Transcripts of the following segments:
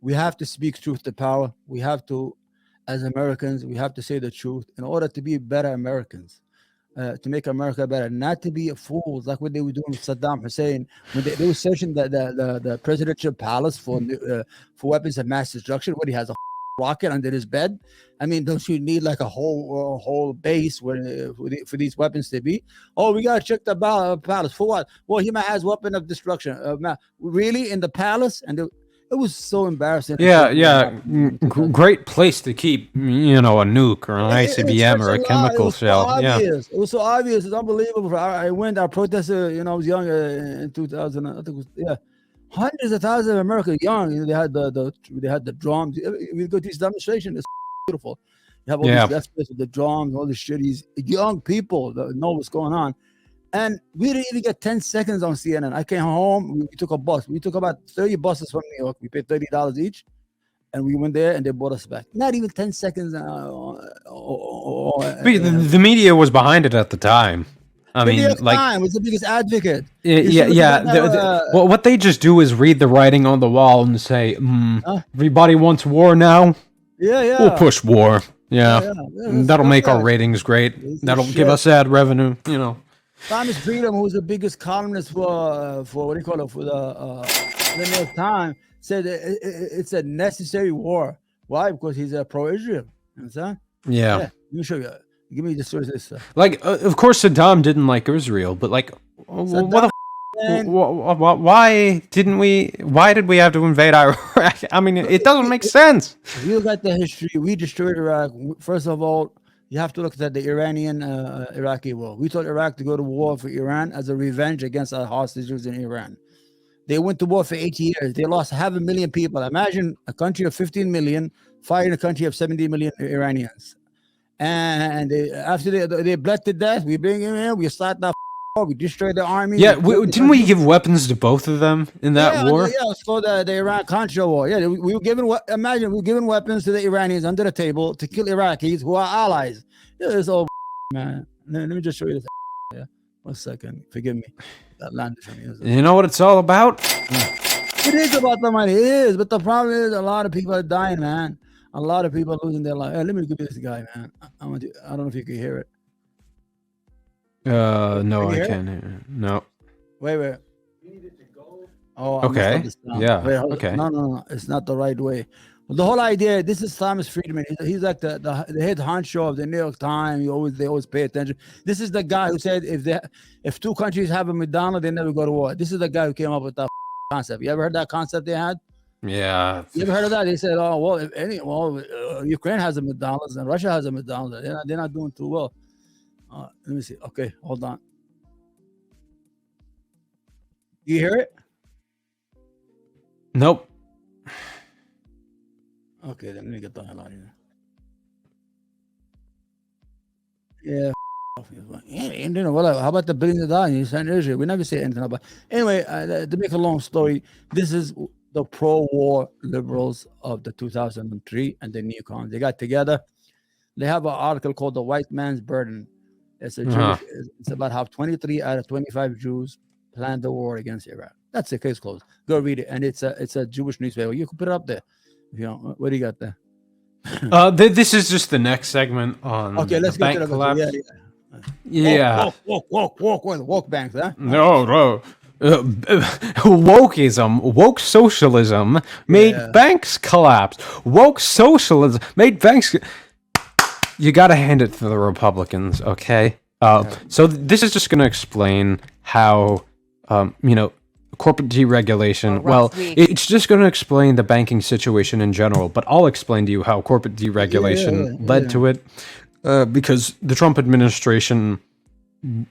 We have to speak truth to power. We have to, as Americans, we have to say the truth in order to be better Americans. To make America better, not to be fools like what they were doing with Saddam Hussein when they were searching the presidential palace for weapons of mass destruction. What, he has a rocket under his bed? I mean, don't you need like a whole base for these weapons to be? Oh, we gotta check the palace for what? Well, he might has weapon of destruction. Really, in the palace? And it was so embarrassing. Yeah. Great place to keep, you know, a nuke or an ICBM or a chemical shell. Yeah. It was so obvious. It's unbelievable. I protested, you know, I was young in 2000. I think it was, hundreds of thousands of Americans young. You know, they had the drums. We go to these demonstrations. It's beautiful. You have all these leftists with the drums, all this shit. These young people that know what's going on. And we didn't even get 10 seconds on CNN. I came home. We took a bus. We took about 30 buses from New York. We paid $30 each. And we went there and they brought us back. Not even 10 seconds. The media was behind it at the time. I mean, like, was the biggest advocate. Well, what they just do is read the writing on the wall and say, everybody wants war now. Yeah. We'll push war. Yeah. That'll make our ratings great. That'll give us ad revenue, you know. Thomas Freedom, who's the biggest columnist for what do you call it, for the New York Times, said it's a necessary war. Why? Because he's a pro-Israel. You understand? Yeah. Let me show you. Give me the source of this stuff. Like, of course, Saddam didn't like Israel, but like, why did we have to invade Iraq? I mean, it doesn't make sense. If you look at the history, we destroyed Iraq. First of all, you have to look at the Iranian-Iraqi war. We told Iraq to go to war for Iran as a revenge against our hostages in Iran. They went to war for 8 years. They lost 500,000 people. Imagine a country of 15 million fighting a country of 70 million Iranians. And after they bled to death, we bring them in, we start that we destroyed the army. Yeah, didn't we give weapons to both of them in that war? Yeah, it's called the Iran-Contra war. Yeah, we were given, imagine, we were giving weapons to the Iranians under the table to kill Iraqis who are allies. Yeah, it's all man. Let me just show you this. Yeah, 1 second. Forgive me. That landed for me. You know what it's all about? It is about the money. It is, but the problem is a lot of people are dying, man. A lot of people are losing their life. Hey, let me give you this guy, man. I don't know if you can hear it. No, I can't hear it. No. Wait. You needed to go. Oh, okay. Yeah. Wait, okay. No. It's not the right way. Well, the whole idea. This is Thomas Friedman. He's like the head honcho of the New York Times. They always pay attention. This is the guy who said if two countries have a McDonald's, they never go to war. This is the guy who came up with that concept. You ever heard that concept they had? Yeah. You ever heard of that? They said, "Oh, well, Ukraine has a McDonald's and Russia has a McDonald's. They're not doing too well." Let me see. Okay, hold on. You hear it? Nope. Okay, then let me get the hell out of here. Yeah. How about the billions of dollars you sent Israel? We never say anything about. Anyway, to make a long story, this is the pro-war liberals of the 2003 and the neocons. They got together. They have an article called "The White Man's Burden." It's it's about how 23 out of 25 Jews planned the war against Iraq. That's the case closed. Go read it, and it's a Jewish newspaper. You can put it up there. You know, what do you got there? This is just the next segment on let's the bank get to collapse. Yeah. Walk banks, huh? No. Wokeism, woke socialism made banks collapse. Woke socialism made banks. You got to hand it to the Republicans, okay? So this is just going to explain how, corporate deregulation. It's just going to explain the banking situation in general, but I'll explain to you how corporate deregulation led to it, because the Trump administration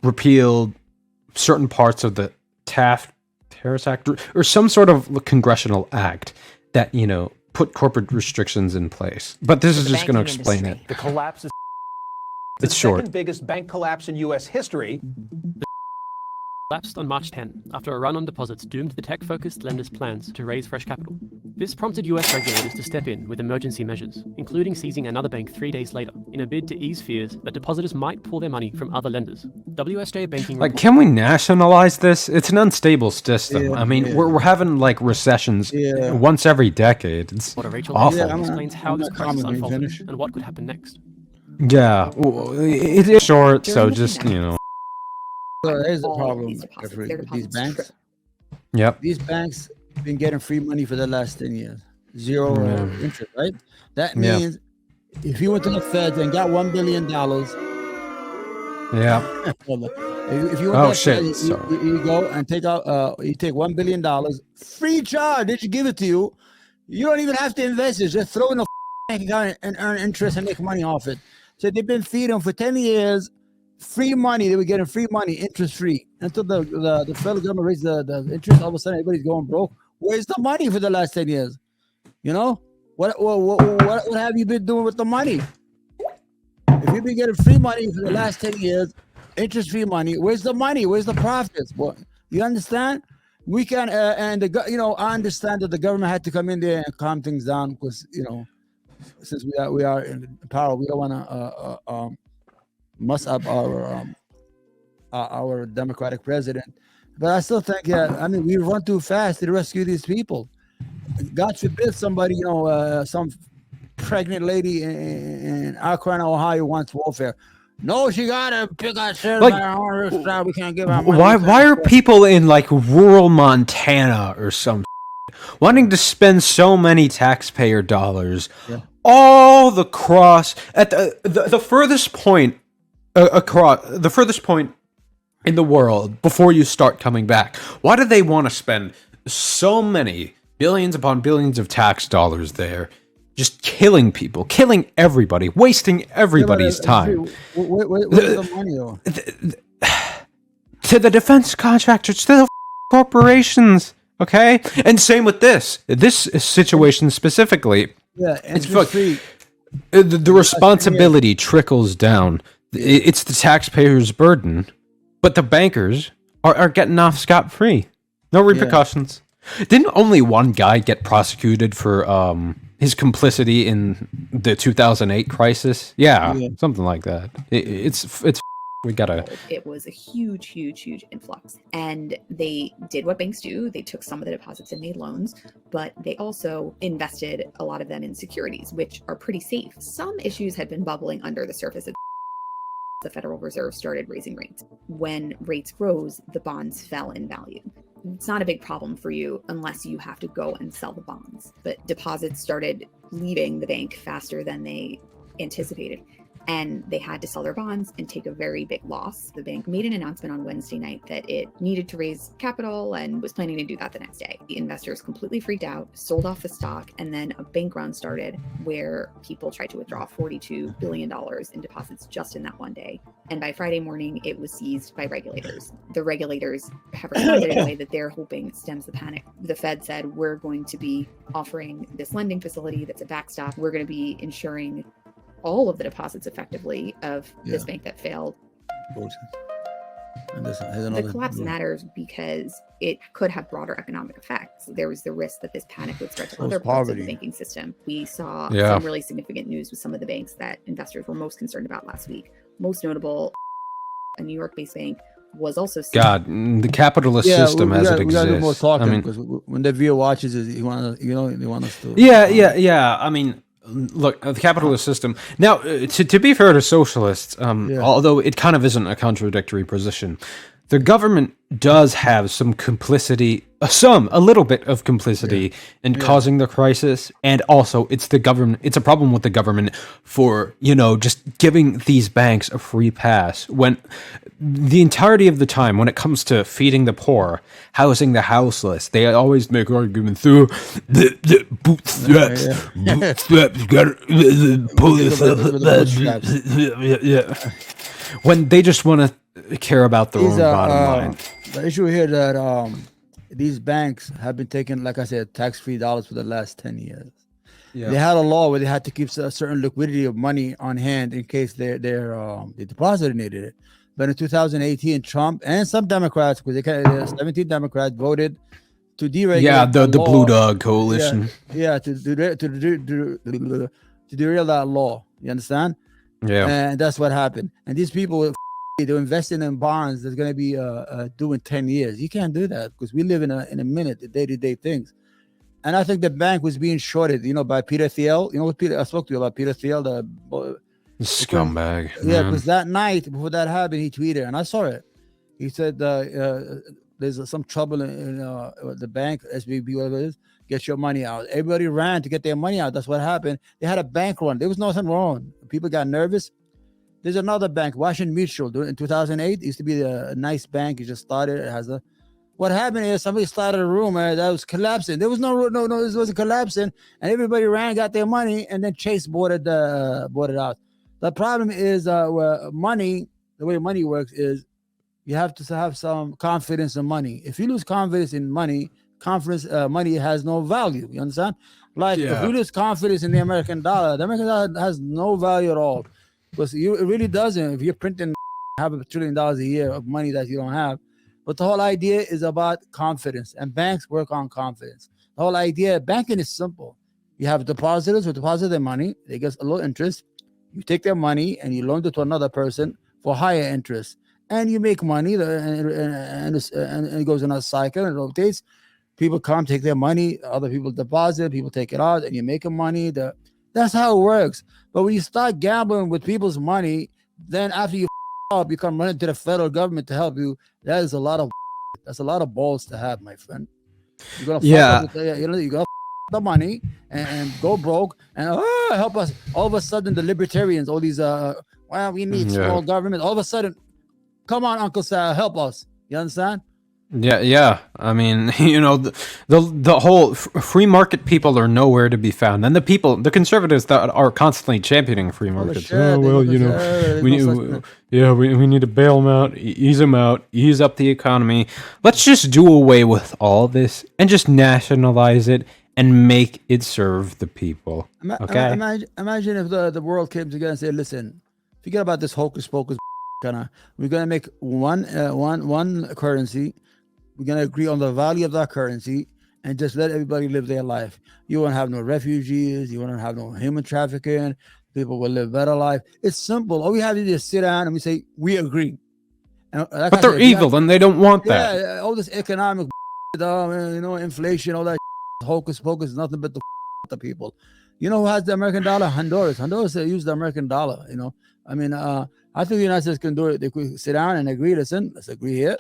repealed certain parts of the Terrorist Act or some sort of congressional act that, put corporate restrictions in place. But this is just going to explain it. The collapse is it's short. Second biggest bank collapse in U.S. history. collapsed on March 10 after a run on deposits doomed the tech-focused lenders' plans to raise fresh capital. This prompted US regulators to step in with emergency measures, including seizing another bank 3 days later, in a bid to ease fears that depositors might pull their money from other lenders. WSJ banking Like, can we nationalize this? It's an unstable system. I mean, we're having like recessions once every decade. It's Rachel awful. explains how this crisis unfolded and what could happen next. Yeah, it is short, so just, you know. So there's a problem with these banks. Yep. These banks been getting free money for the last 10 years. Zero interest, right? That means if you went to the Fed and got $1 billion, if you went to the Fed, you go and take out, you take $1 billion, free charge, they should give it to you. You don't even have to invest it. Just throw in a bank account and earn interest and make money off it. So they've been feeding them for 10 years. Free money, they were getting free money, interest free, until the federal government raised the interest. All of a sudden, everybody's going broke. Where's the money for the last 10 years? You know, what have you been doing with the money? If you've been getting free money for the last 10 years, interest free money, where's the money? Where's the profits? What, you understand? We can, I understand that the government had to come in there and calm things down because, you know, since we are in power, we don't want to mess up our democratic president. But I still think, we run too fast to rescue these people. God forbid somebody, some pregnant lady in Akron, Ohio wants welfare. No, she gotta pick out shares by her own. We can't give her money. Why are people in like rural Montana or some wanting to spend so many taxpayer dollars all the cross at the furthest point across the furthest point in the world before you start coming back? Why do they want to spend so many billions upon billions of tax dollars there, just killing people, killing everybody, wasting everybody's time? Where's the money, though? To the defense contractors, to the corporations, okay? And same with this situation specifically. Yeah, it's the responsibility trickles down. It's the taxpayers' burden, but the bankers are getting off scot-free. No repercussions. Didn't only one guy get prosecuted for his complicity in the 2008 crisis? Yeah, something like that. It's we gotta. It was a huge influx, and they did what banks do. They took some of the deposits and made loans, but they also invested a lot of them in securities, which are pretty safe. Some issues had been bubbling under the surface. The Federal Reserve started raising rates. When rates rose, the bonds fell in value. It's not a big problem for you unless you have to go and sell the bonds. But deposits started leaving the bank faster than they anticipated, and they had to sell their bonds and take a very big loss. The bank made an announcement on Wednesday night that it needed to raise capital and was planning to do that the next day. The investors completely freaked out, sold off the stock, and then a bank run started where people tried to withdraw $42 billion in deposits just in that one day. And by Friday morning, it was seized by regulators. The regulators have responded in a way that they're hoping stems the panic. The Fed said, we're going to be offering this lending facility that's a backstop. We're going to be ensuring all of the deposits effectively of this bank that failed. The collapse matters because it could have broader economic effects. There was the risk that this panic would spread to other parts of the banking system. We saw some really significant news with some of the banks that investors were most concerned about last week. Most notable, a New York-based bank was also seized. God, the capitalist system as it exists. Do more talking, because when the viewer watches it, they want us to. Yeah. I mean, look, the capitalist system. Now, to be fair to socialists, although it kind of isn't a contradictory position, the government does have some complicity, a little bit of complicity in causing the crisis, and also it's the government. It's a problem with the government for just giving these banks a free pass when the entirety of the time, when it comes to feeding the poor, housing the houseless, they always make arguments through the bootstraps. Bootstraps got pull this up. When they just want to care about their own bottom line. The issue here that these banks have been taking, like I said, tax-free dollars for the last 10 years. Yeah. They had a law where they had to keep a certain liquidity of money on hand in case they depositor needed it. But in 2018, Trump and some Democrats, because 17 Democrats voted to deregulate. Yeah, the law. Blue Dog Coalition. Yeah, to derail that law. You understand? Yeah. And that's what happened. And these people, they're investing in bonds that's going to be due in 10 years. You can't do that because we live in a minute, the day-to-day things. And I think the bank was being shorted, by Peter Thiel. You know what I spoke to you about Peter Thiel, the scumbag. Yeah, because that night before that happened, he tweeted, and I saw it. He said, "There's some trouble in the bank, SVB, whatever it is. Get your money out." Everybody ran to get their money out. That's what happened. They had a bank run. There was nothing wrong. People got nervous. There's another bank, Washington Mutual, in 2008. It used to be a nice bank. It just started. It has a. What happened is somebody started a rumor that was collapsing. There was no, this wasn't collapsing, and everybody ran, got their money, and then Chase bought it out. The problem is money. The way money works is you have to have some confidence in money. If you lose confidence in money, money has no value. You understand? Like if you lose confidence in the American dollar has no value at all, because it really doesn't. If you're printing $500 billion a year of money that you don't have. But the whole idea is about confidence, and banks work on confidence. The whole idea, banking is simple. You have depositors who deposit their money. They get a low interest. You take their money and you loan it to another person for higher interest. And you make money, and it goes in a cycle and rotates. People come, take their money. Other people deposit. People take it out, and you're making money. That's how it works. But when you start gambling with people's money, then after you up, you come running to the federal government to help you. That's a lot of balls to have, my friend. You're gonna you gotta the money and go broke and help us. All of a sudden, the libertarians, all these we need small government. All of a sudden, come on, Uncle Sal, help us. You understand? Yeah. I mean, the whole free market people are nowhere to be found. And the conservatives that are constantly championing free markets. We need to bail them out, ease them out, ease up the economy. Let's just do away with all this and just nationalize it and make it serve the people. Okay. Imagine if the world came together and said, "Listen, forget about this hocus pocus. We're gonna make one currency. We're going to agree on the value of that currency and just let everybody live their life. You won't have no refugees. You won't have no human trafficking. People will live better life. It's simple. All we have to do is sit down and we say, we agree." And but they're evil and they don't want that. Yeah, all this economic, inflation, all that hocus pocus is nothing but the people. You know who has the American dollar? Honduras. Honduras use the American dollar, I mean, I think the United States can do it. They could sit down and agree. Listen, let's agree here.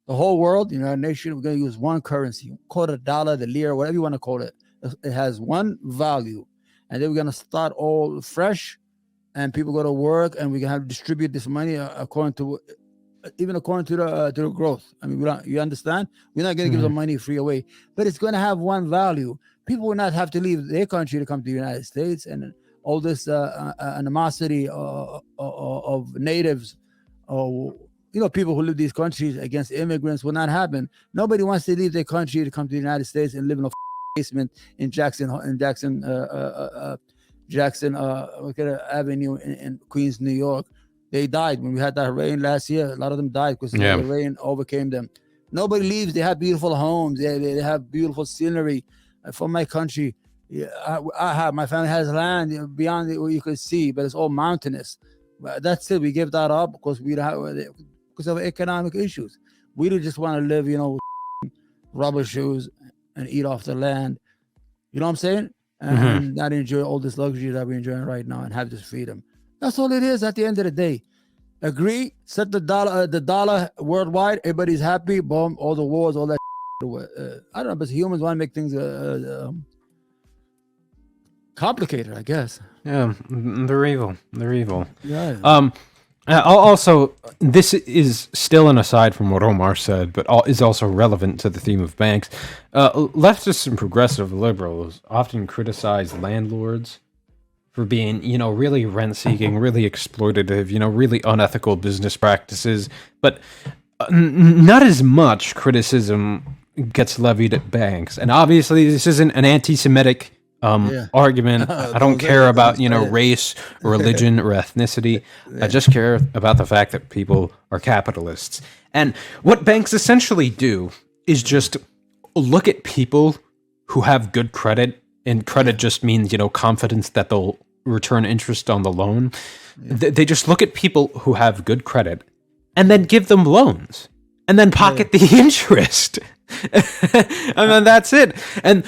The whole world, United Nations, we're going to use one currency. Call it a dollar, the lira, whatever you want to call it. It has one value. And then we're going to start all fresh, and people go to work, and we're going to have to distribute this money according to the growth. I mean, you understand? We're not going to give the money free away, but it's going to have one value. People will not have to leave their country to come to the United States, and all this animosity of natives or people who live in these countries against immigrants will not happen. Nobody wants to leave their country to come to the United States and live in a basement in Jackson Avenue in Queens, New York. They died when we had that rain last year. A lot of them died because the rain overcame them. Nobody leaves. They have beautiful homes. They have beautiful scenery. From my country, my family has land beyond what you could see, but it's all mountainous. But that's it. We give that up because because of economic issues. We don't just want to live, rubber shoes and eat off the land. You know what I'm saying? And not enjoy all this luxury that we're enjoying right now and have this freedom. That's all it is at the end of the day. Agree, set the dollar worldwide, everybody's happy, boom, all the wars, all that. I don't know, but humans want to make things complicated, I guess. Yeah, they're evil. Yeah. Also, this is still an aside from what Omar said, but is also relevant to the theme of banks. Leftists and progressive liberals often criticize landlords for being, really rent-seeking, really exploitative, really unethical business practices, but not as much criticism gets levied at banks. And obviously, this isn't an anti-Semitic argument. I don't care about, race, religion, or ethnicity. I just care about the fact that people are capitalists. And what banks essentially do is just look at people who have good credit, and credit just means, confidence that they'll return interest on the loan. They just look at people who have good credit and then give them loans and then pocket the interest. And then that's it. And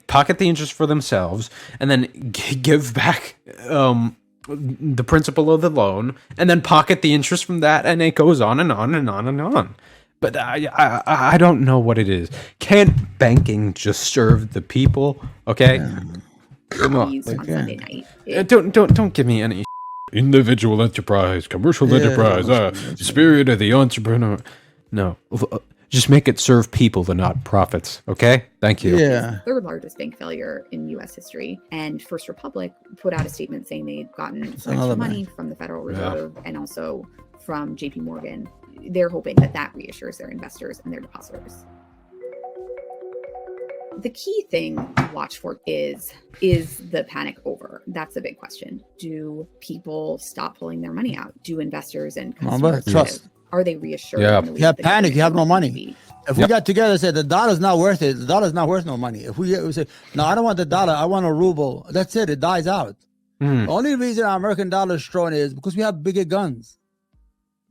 pocket the interest for themselves and then give back the principal of the loan and then pocket the interest from that, and it goes on and on and on and on. But I don't know what it is. Can't banking just serve the people? Okay. Come on. Don't give me any individual enterprise, commercial enterprise, spirit of the entrepreneur. No. Just make it serve people and not profits, okay? Thank you. Yeah. Third largest bank failure in U.S. history, and First Republic put out a statement saying they'd gotten some extra money from the Federal Reserve and also from J.P. Morgan. They're hoping that reassures their investors and their depositors. The key thing to watch for is the panic over? That's a big question. Do people stop pulling their money out? Do investors and consumers are they reassured? Yeah. You have panic, you have no money. If we got together and said the dollar's not worth it, the dollar's not worth no money. If we say, no, I don't want the dollar, I want a ruble, that's it, it dies out. The only reason our American dollar is strong is because we have bigger guns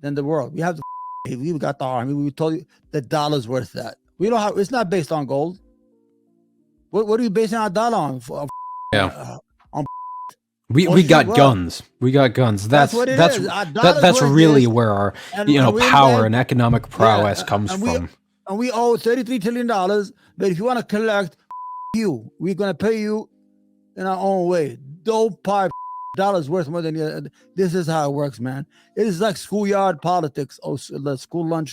than the world. We have we got the army. We told you the dollar's worth that. We don't have, it's not based on gold. What are you basing our dollar on? We got guns. We got guns. That's really where our power and economic prowess comes from. And we owe $33 trillion. But if you want to collect, we're gonna pay you in our own way. Don't buy dollars worth more than you. This is how it works, man. It is like schoolyard politics. Oh, the school lunch.